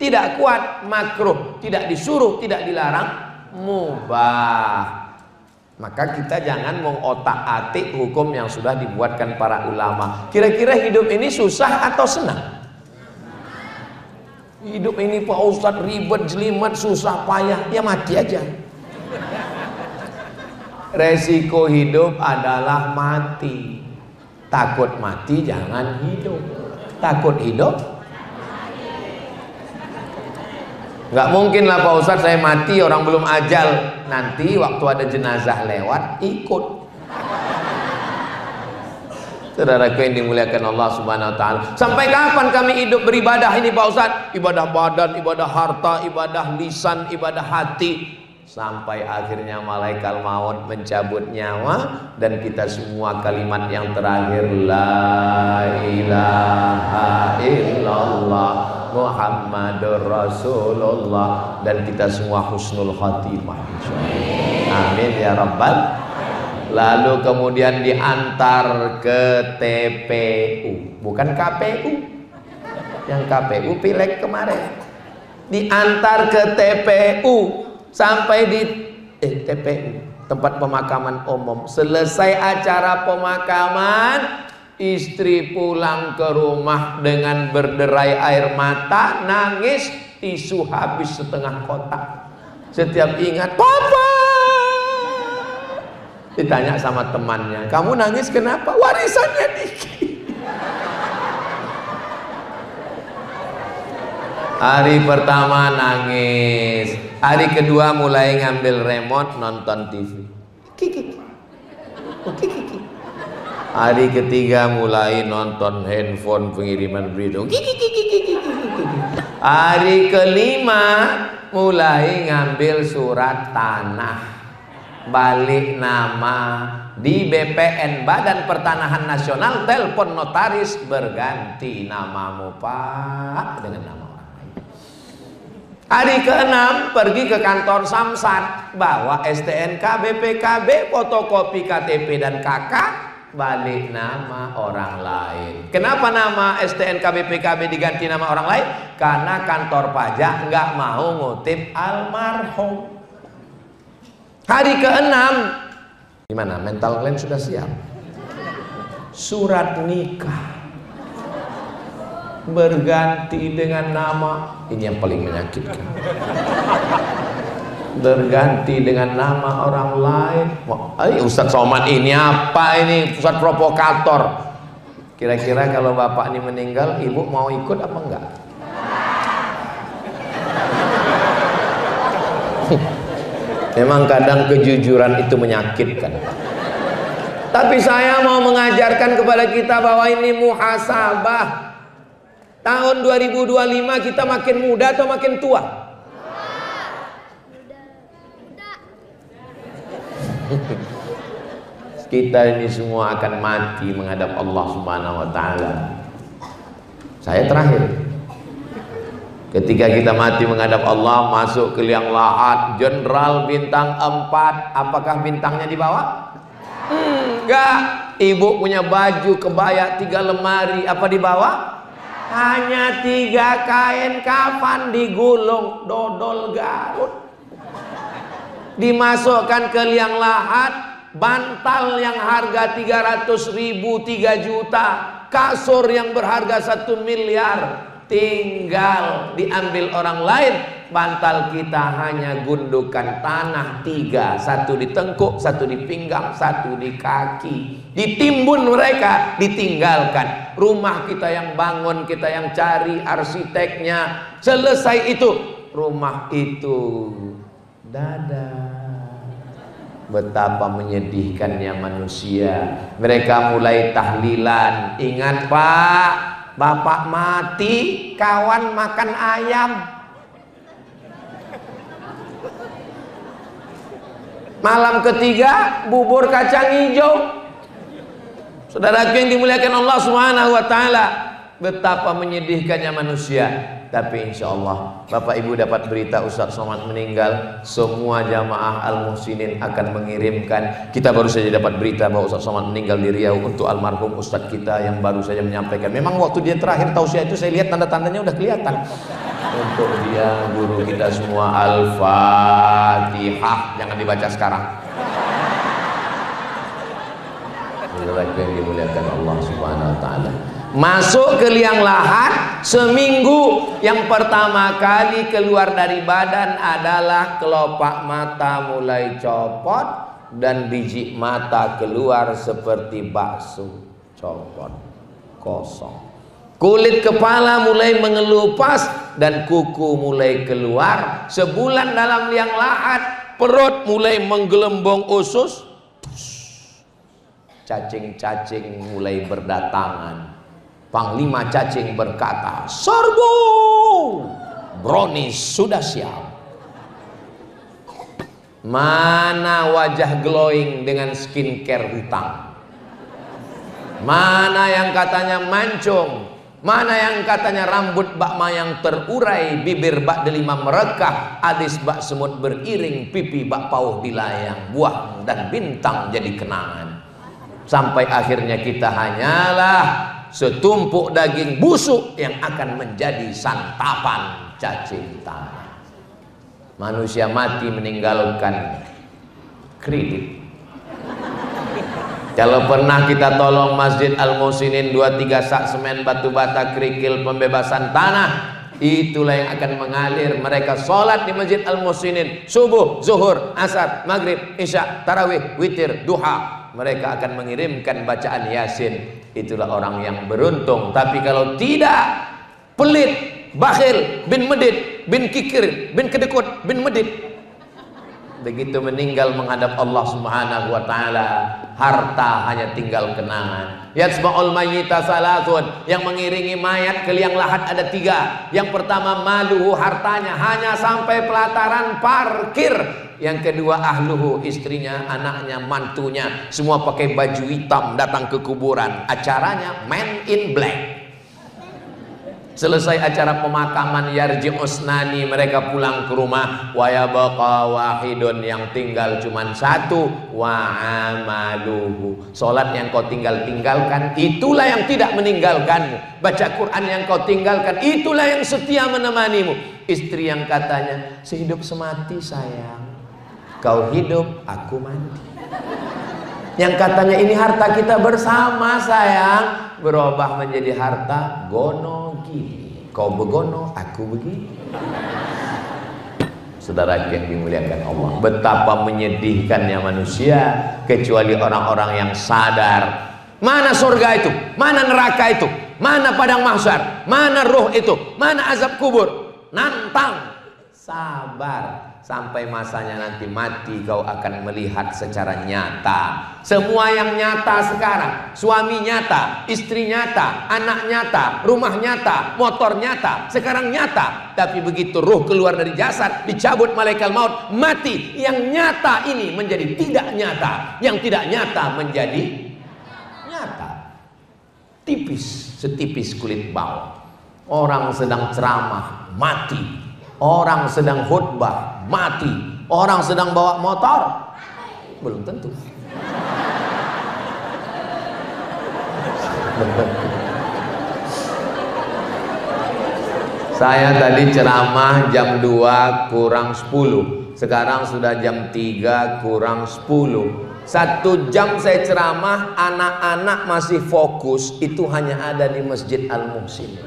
Tidak kuat, makruh. Tidak disuruh, tidak dilarang, mubah. Maka kita jangan mengotak-atik hukum yang sudah dibuatkan para ulama. Kira-kira hidup ini susah atau senang? Hidup ini Pak Ustadz ribet, jelimet, susah, payah. Ya mati aja. Resiko hidup adalah mati. Takut mati jangan hidup. Takut hidup, nggak mungkin lah Pak Ustadz saya mati orang belum ajal. Nanti waktu ada jenazah lewat ikut. Saudaraku yang dimuliakan Allah Subhanahu wa taala. Sampai kapan kami hidup beribadah ini Pak Ustadz? Ibadah badan, ibadah harta, ibadah lisan, ibadah hati. Sampai akhirnya malaikat maut mencabut nyawa dan kita semua kalimat yang terakhir la ilaha illallah Muhammadur Rasulullah, dan kita semua husnul khatimah insyaallah. Amin ya rabbal. Lalu kemudian diantar ke TPU, bukan KPU. Yang KPU pileg kemarin. Diantar ke TPU sampai di TPU, tempat pemakaman umum. Selesai acara pemakaman, istri pulang ke rumah dengan berderai air mata, nangis, tisu habis setengah kotak. Setiap ingat, papa, ditanya sama temannya, kamu nangis kenapa? Warisannya dikit. Hari pertama nangis, hari kedua mulai ngambil remote nonton TV. Kiki. Hari ketiga mulai nonton handphone pengiriman berita. Hari kelima mulai ngambil surat tanah balik nama di BPN, Badan Pertanahan Nasional, telepon notaris berganti namamu Pak dengan nama. Hari ke-6 pergi ke kantor Samsat, bawa STNK, BPKB, fotokopi KTP dan KK, balik nama orang lain. Kenapa nama STNK, BPKB diganti nama orang lain? Karena kantor pajak nggak mau ngutip almarhum. Hari ke-6, gimana? Mental kalian sudah siap? Surat nikah berganti dengan nama, ini yang paling menyakitkan. Terganti dengan nama orang lain. Ustadz Somad ini apa ini? Ustadz provokator. Kira-kira kalau bapak ini meninggal, ibu mau ikut apa enggak? Memang kadang kejujuran itu menyakitkan. Tapi saya mau mengajarkan kepada kita bahwa ini muhasabah. Tahun 2025 kita makin muda atau makin tua? Kita ini semua akan mati menghadap Allah Subhanahu wa taala. Saya terakhir. Ketika kita mati menghadap Allah, masuk ke liang lahat, jenderal bintang 4, apakah bintangnya di bawah? Enggak. Ibu punya baju kebaya 3 lemari, apa di bawah? Hanya 3 kain kafan digulung dodol Garut. Dimasukkan ke liang lahat. Bantal yang harga 300.000 3 juta, kasur yang berharga 1 miliar, tinggal diambil orang lain. Bantal kita hanya gundukan tanah 3, 1 di tengkuk, 1 di pinggang, 1 di kaki. Ditimbun mereka, ditinggalkan. Rumah kita yang bangun, kita yang cari arsiteknya. Selesai itu, rumah itu dadah. Betapa menyedihkannya manusia. Mereka mulai tahlilan. Ingat Pak, bapak mati, kawan makan ayam. Malam ketiga, bubur kacang hijau. Saudaraku yang dimuliakan Allah Subhanahu wa taala, betapa menyedihkannya manusia. Tapi insya Allah Bapak Ibu dapat berita Ustadz Somad meninggal, semua jamaah Al-Muhsinin akan mengirimkan. Kita baru saja dapat berita bahwa Ustadz Somad meninggal di Riau untuk almarhum Ustadz kita yang baru saja menyampaikan. Memang waktu dia terakhir tausiah itu saya lihat tanda-tandanya udah kelihatan. Untuk dia guru kita semua, Al-Fatihah, jangan dibaca sekarang. Saudara yang dimuliakan Allah Subhanahu wa taala. Masuk ke liang lahat seminggu, yang pertama kali keluar dari badan adalah kelopak mata mulai copot dan biji mata keluar seperti bakso copot kosong. Kulit kepala mulai mengelupas dan kuku mulai keluar. Sebulan dalam liang lahat, perut mulai menggelembung usus, cacing-cacing mulai berdatangan. Panglima cacing berkata, "Serbu, brownies sudah siap." Mana wajah glowing dengan skincare hutang? Mana yang katanya mancung? Mana yang katanya rambut bak mayang terurai, bibir bak delima merekah, alis bak semut beriring, pipi bak pauh dilayang, buah dan bintang jadi kenangan. Sampai akhirnya kita hanyalah setumpuk daging busuk yang akan menjadi santapan cacing tanah. Manusia mati meninggalkan kredit. Kalau pernah kita tolong Masjid Al-Muhsinin 2-3 sak semen batu bata kerikil pembebasan tanah, itulah yang akan mengalir. Mereka sholat di Masjid Al-Muhsinin subuh, zuhur, asar, maghrib, isya, tarawih, witir, duha. Mereka akan mengirimkan bacaan Yasin. Itulah orang yang beruntung. Tapi kalau tidak, pelit, bakhil, bin medit, bin kikir, bin kedekut, bin medit, begitu meninggal menghadap Allah Subhanahu wa taala, harta hanya tinggal kenangan. Yatsba'ul mayyita salasun, yang mengiringi mayat ke liang lahat ada 3. Yang pertama maluhu, hartanya hanya sampai pelataran parkir. Yang kedua ahluhu, istrinya, anaknya, mantunya, semua pakai baju hitam datang ke kuburan. Acaranya Men in Black. Selesai acara pemakaman yarji usnani, mereka pulang ke rumah. Wa yabqa wahidun, yang tinggal cuman 1. Wa amaluhu, salat yang kau tinggalkan, itulah yang tidak meninggalkanmu. Baca Quran yang kau tinggalkan, itulah yang setia menemanimu. Istri yang katanya sehidup semati sayang, kau hidup aku mati. Yang katanya ini harta kita bersama sayang, berubah menjadi harta gono gini. Kau begono, aku begini. Saudara yang dimuliakan Allah, betapa menyedihkannya manusia kecuali orang-orang yang sadar mana surga itu, mana neraka itu, mana padang mahsyar, mana ruh itu, mana azab kubur. Nantang, sabar sampai masanya nanti mati, kau akan melihat secara nyata semua yang nyata sekarang. Suami nyata, istri nyata, anak nyata, rumah nyata, motor nyata, sekarang nyata. Tapi begitu ruh keluar dari jasad, dicabut malaikat maut, mati. Yang nyata ini menjadi tidak nyata, yang tidak nyata menjadi nyata. Tipis, setipis kulit bawang. Orang sedang ceramah, mati. Orang sedang khutbah, mati. Orang sedang bawa motor, belum tentu. Saya tadi ceramah jam 2 kurang 10. Sekarang sudah jam 3 kurang 10. 1 jam saya ceramah, anak-anak masih fokus. Itu hanya ada di Masjid Al-Muhsin.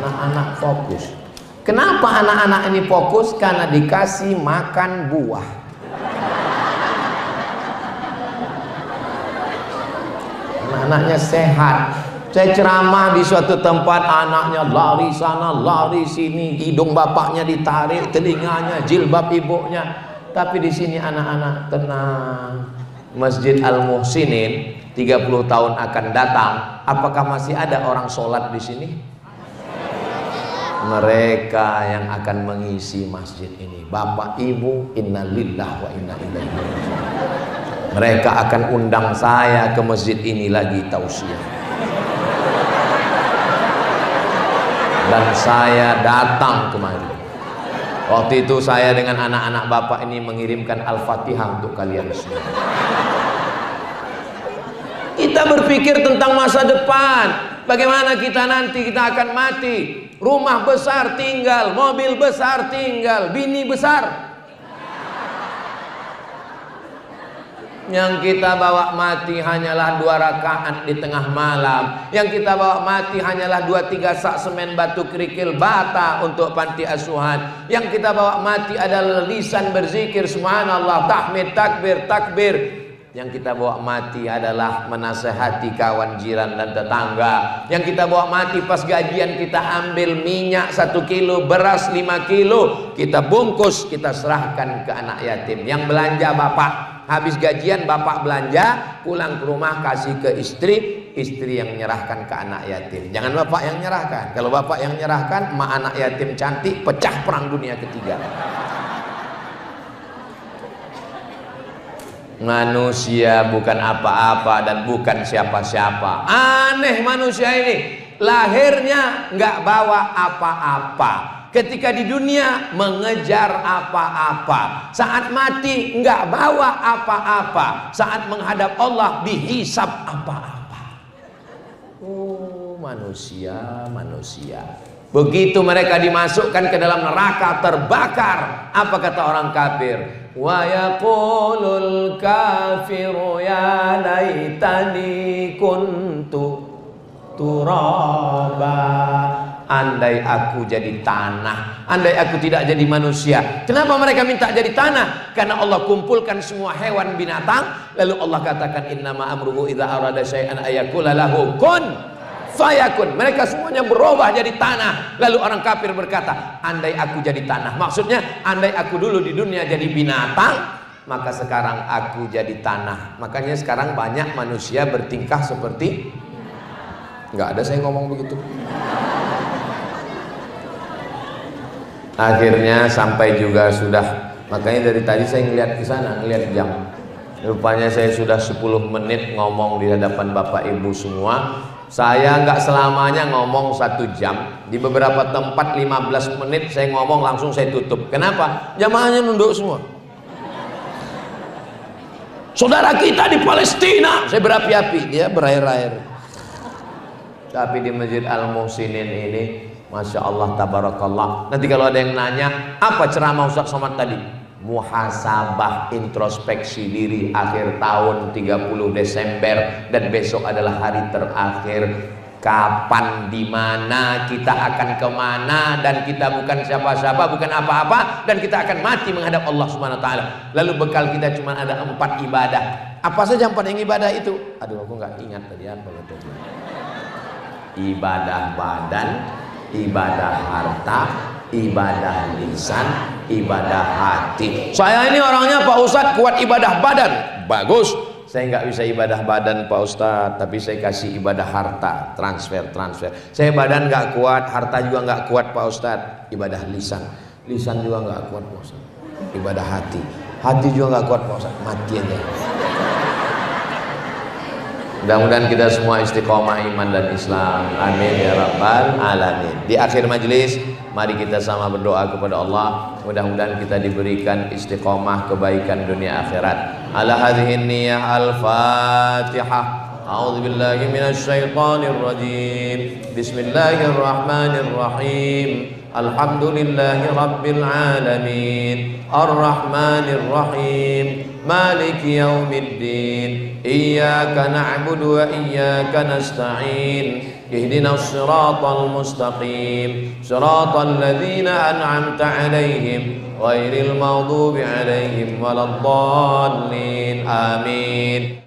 Anak-anak fokus. Kenapa anak-anak ini fokus? Karena dikasih makan buah. Anak-anaknya sehat. Saya ceramah di suatu tempat, anaknya lari sana, lari sini, hidung bapaknya ditarik, telinganya, jilbab ibunya. Tapi di sini anak-anak tenang. Masjid Al-Muhsinin 30 tahun akan datang. Apakah masih ada orang sholat di sini? Mereka yang akan mengisi masjid ini. Bapak Ibu, innalillah wa inna ilaihi raji'un. Mereka akan undang saya ke masjid ini lagi tausiah. Dan saya datang kemari. Waktu itu saya dengan anak-anak bapak ini mengirimkan Al-Fatihah untuk kalian semua. Kita berpikir tentang masa depan. Bagaimana kita nanti kita akan mati. Rumah besar tinggal, mobil besar tinggal, bini besar. Yang kita bawa mati hanyalah 2 rakaat di tengah malam. Yang kita bawa mati hanyalah 2-3 sak semen batu kerikil bata untuk panti asuhan. Yang kita bawa mati adalah lisan berzikir subhanallah, tahmid, takbir, takbir. Yang kita bawa mati adalah menasehati kawan jiran dan tetangga. Yang kita bawa mati pas gajian kita ambil minyak 1 kilo, beras 5 kilo, kita bungkus, kita serahkan ke anak yatim. Yang belanja bapak, habis gajian bapak belanja, pulang ke rumah kasih ke istri, istri yang menyerahkan ke anak yatim. Jangan bapak yang menyerahkan. Kalau bapak yang menyerahkan, emak anak yatim cantik, pecah perang dunia ketiga. Manusia bukan apa-apa dan bukan siapa-siapa. Aneh manusia ini, lahirnya nggak bawa apa-apa. Ketika di dunia mengejar apa-apa, saat mati nggak bawa apa-apa, saat menghadap Allah dihisap apa-apa. Oh manusia, manusia. Begitu mereka dimasukkan ke dalam neraka terbakar, apa kata orang kafir? Wa yaqulul kafiru ya laitani kuntu turaba. Andai aku jadi tanah, andai aku tidak jadi manusia. Kenapa mereka minta jadi tanah? Karena Allah kumpulkan semua hewan binatang, lalu Allah katakan innama amruhu idza arada syai'an ayaqula lahu kun fayakun. Mereka semuanya berubah jadi tanah. Lalu orang kafir berkata, andai aku jadi tanah. Maksudnya, andai aku dulu di dunia jadi binatang, maka sekarang aku jadi tanah. Makanya sekarang banyak manusia bertingkah seperti, nggak ada saya ngomong begitu. Akhirnya sampai juga sudah. Makanya dari tadi saya ngeliat ke sana, ngeliat jam. Rupanya saya sudah 10 menit ngomong di hadapan Bapak Ibu semua. Saya nggak selamanya ngomong 1 jam. Di beberapa tempat 15 menit saya ngomong langsung saya tutup. Kenapa? Jamaahnya nunduk semua. Saudara kita di Palestina, saya berapi-api, dia berair-air. Tapi di Masjid Al-Muhsinin ini, Masya Allah, tabarakallah. Nanti kalau ada yang nanya, apa ceramah Ustaz Somad tadi? Muhasabah, introspeksi diri akhir tahun 30 Desember dan besok adalah hari terakhir kapan, di mana, kita akan kemana, dan kita bukan siapa-siapa, bukan apa-apa, dan kita akan mati menghadap Allah Subhanahu wa taala. Lalu bekal kita cuma ada 4 ibadah. Apa saja 4 yang ibadah itu? Aduh, aku nggak ingat tadi apa tadi. Ibadah badan, ibadah harta, ibadah lisan, ibadah hati. Saya ini orangnya Pak Ustadz kuat ibadah badan, bagus. Saya nggak bisa ibadah badan Pak Ustadz, tapi saya kasih ibadah harta, transfer. Saya badan nggak kuat, harta juga nggak kuat Pak Ustadz. Ibadah lisan juga nggak kuat Pak Ustadz. Ibadah hati juga nggak kuat Pak Ustadz. Mati aja. Mudah-mudahan kita semua istiqomah iman dan Islam. Amin ya rabbal alamin. Di akhir majelis, mari kita sama berdoa kepada Allah. Mudah-mudahan kita diberikan istiqomah kebaikan dunia akhirat. Ala hadhihi niyyah al-Fatihah. A'udzu billahi minasy syaithanir rajim. Bismillahirrahmanirrahim. Alhamdulillahi rabbil alamin. Ar-Rahmanir Rahim. Maliki yaumiddin. Iyyaka na'budu wa iyyaka nasta'in. Ihdinas siratal mustaqim. Siratal ladzina an'amta 'alaihim ghairil maghdubi 'alaihim waladdallin. Amin.